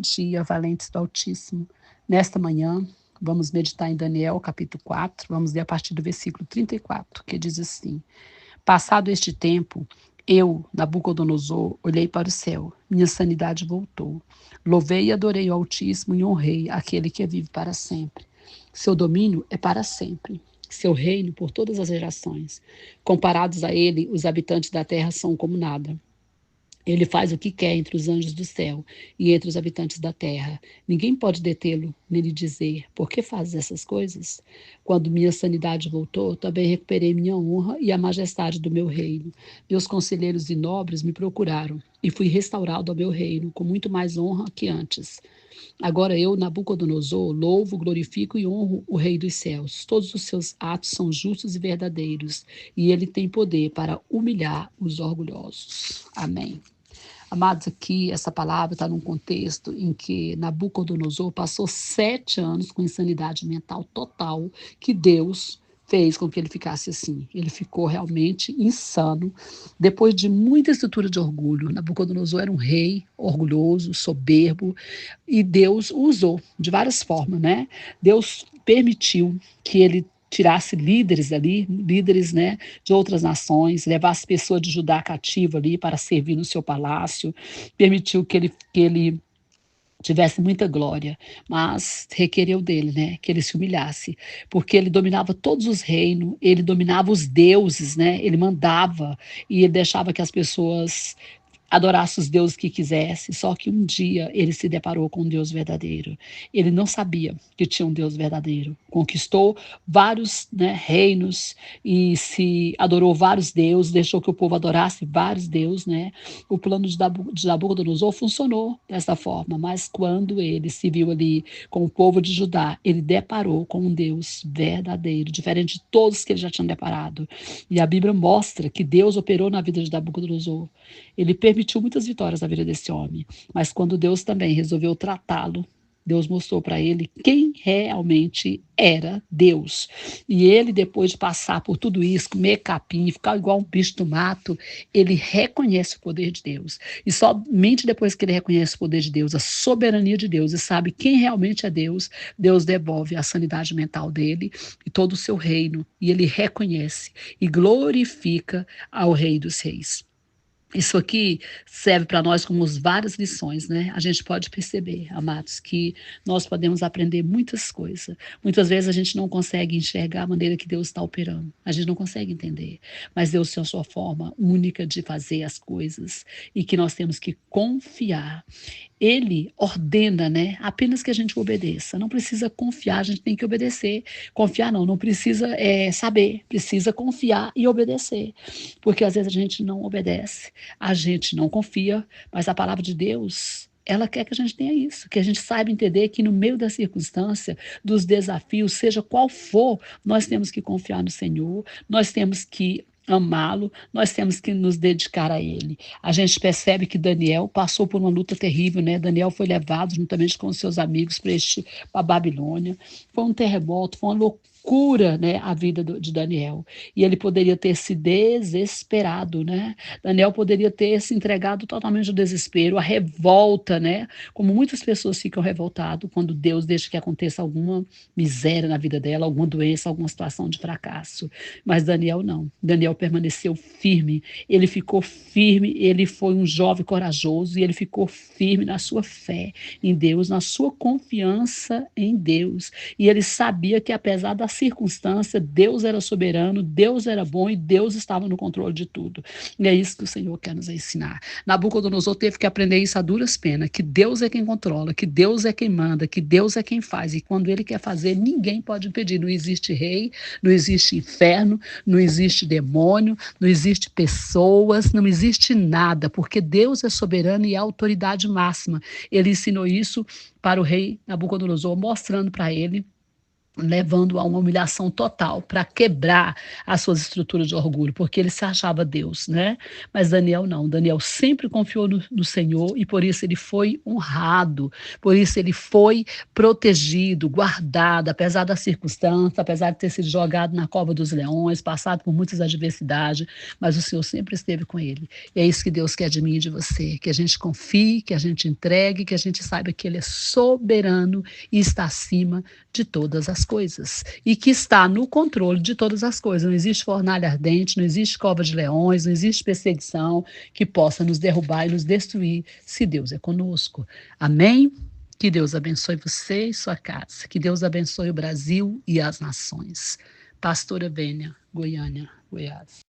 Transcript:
dia, valentes do Altíssimo. Nesta manhã, vamos meditar em Daniel, capítulo 4, vamos ler a partir do versículo 34, que diz assim: Passado este tempo, eu, Nabucodonosor, olhei para o céu, minha sanidade voltou. Louvei e adorei o Altíssimo e honrei aquele que vive para sempre. Seu domínio é para sempre, seu reino por todas as gerações. Comparados a ele, os habitantes da terra são como nada. Ele faz o que quer entre os anjos do céu e entre os habitantes da terra. Ninguém pode detê-lo, nem lhe dizer: por que fazes essas coisas? Quando minha sanidade voltou, também recuperei minha honra e a majestade do meu reino. Meus conselheiros e nobres me procuraram, e fui restaurado ao meu reino, com muito mais honra que antes. Agora eu, Nabucodonosor, louvo, glorifico e honro o Rei dos céus. Todos os seus atos são justos e verdadeiros, e ele tem poder para humilhar os orgulhosos. Amém. Amados, aqui essa palavra está num contexto em que Nabucodonosor passou 7 anos com insanidade mental total, que Deus fez com que ele ficasse assim. Ele ficou realmente insano, depois de muita estrutura de orgulho. Nabucodonosor era um rei orgulhoso, soberbo, e Deus o usou de várias formas, né? Deus permitiu que ele tirasse líderes ali, líderes, né, de outras nações, levasse pessoas de Judá cativa ali para servir no seu palácio, permitiu que ele tivesse muita glória, mas requereu dele, né, que ele se humilhasse, porque ele dominava todos os reinos, ele dominava os deuses, né, ele mandava e ele deixava que as pessoas adorasse os deuses que quisesse, só que um dia ele se deparou com um Deus verdadeiro. Ele não sabia que tinha um Deus verdadeiro. Conquistou vários, né, reinos e se adorou vários deuses, deixou que o povo adorasse vários deuses, né? O plano de Nabucodonosor funcionou dessa forma, mas quando ele se viu ali com o povo de Judá, ele deparou com um Deus verdadeiro, diferente de todos que ele já tinha deparado. E a Bíblia mostra que Deus operou na vida de Nabucodonosor. Ele permitiu muitas vitórias na vida desse homem, mas quando Deus também resolveu tratá-lo, Deus mostrou para ele quem realmente era Deus. E ele, depois de passar por tudo isso, comer capim, ficar igual um bicho do mato, ele reconhece o poder de Deus. E somente depois que ele reconhece o poder de Deus, a soberania de Deus, e sabe quem realmente é Deus, Deus devolve a sanidade mental dele e todo o seu reino. E ele reconhece e glorifica ao Rei dos Reis. Isso aqui serve para nós como várias lições, né? A gente pode perceber, amados, que nós podemos aprender muitas coisas. Muitas vezes a gente não consegue enxergar a maneira que Deus está operando. A gente não consegue entender. Mas Deus tem a sua forma única de fazer as coisas e que nós temos que confiar. Ele ordena, né? Apenas que a gente obedeça. Não precisa confiar, a gente tem que obedecer. Confiar não precisa saber, precisa confiar e obedecer. Porque às vezes a gente não obedece, a gente não confia, mas a palavra de Deus, ela quer que a gente tenha isso, que a gente saiba entender que no meio da circunstância, dos desafios, seja qual for, nós temos que confiar no Senhor, nós temos que amá-lo, nós temos que nos dedicar a ele. A gente percebe que Daniel passou por uma luta terrível, né? Daniel foi levado juntamente com seus amigos para a Babilônia. Foi um terremoto, foi uma loucura, né, a vida de Daniel. E ele poderia ter se desesperado, né? Daniel poderia ter se entregado totalmente ao desespero, à revolta, né? Como muitas pessoas ficam revoltadas quando Deus deixa que aconteça alguma miséria na vida dela, alguma doença, alguma situação de fracasso. Mas Daniel não. Daniel permaneceu firme, ele ficou firme, ele foi um jovem corajoso e ele ficou firme na sua fé em Deus, na sua confiança em Deus. E ele sabia que apesar da circunstância, Deus era soberano, Deus era bom e Deus estava no controle de tudo. E é isso que o Senhor quer nos ensinar. Nabucodonosor teve que aprender isso a duras penas, que Deus é quem controla, que Deus é quem manda, que Deus é quem faz. E quando ele quer fazer, ninguém pode impedir. Não existe rei, não existe inferno, não existe demônio, não existe pessoas, não existe nada, porque Deus é soberano e é a autoridade máxima. Ele ensinou isso para o rei Nabucodonosor, mostrando para ele levando a uma humilhação total para quebrar as suas estruturas de orgulho, porque ele se achava Deus, né? Mas Daniel não. Daniel sempre confiou no Senhor e por isso ele foi honrado, por isso ele foi protegido, guardado, apesar das circunstâncias, apesar de ter sido jogado na cova dos leões, passado por muitas adversidades, mas o Senhor sempre esteve com ele. E é isso que Deus quer de mim e de você, que a gente confie, que a gente entregue, que a gente saiba que ele é soberano e está acima de todas as coisas e que está no controle de todas as coisas. Não existe fornalha ardente, não existe cova de leões, não existe perseguição que possa nos derrubar e nos destruir se Deus é conosco. Amém? Que Deus abençoe você e sua casa. Que Deus abençoe o Brasil e as nações. Pastora Vênia, Goiânia, Goiás.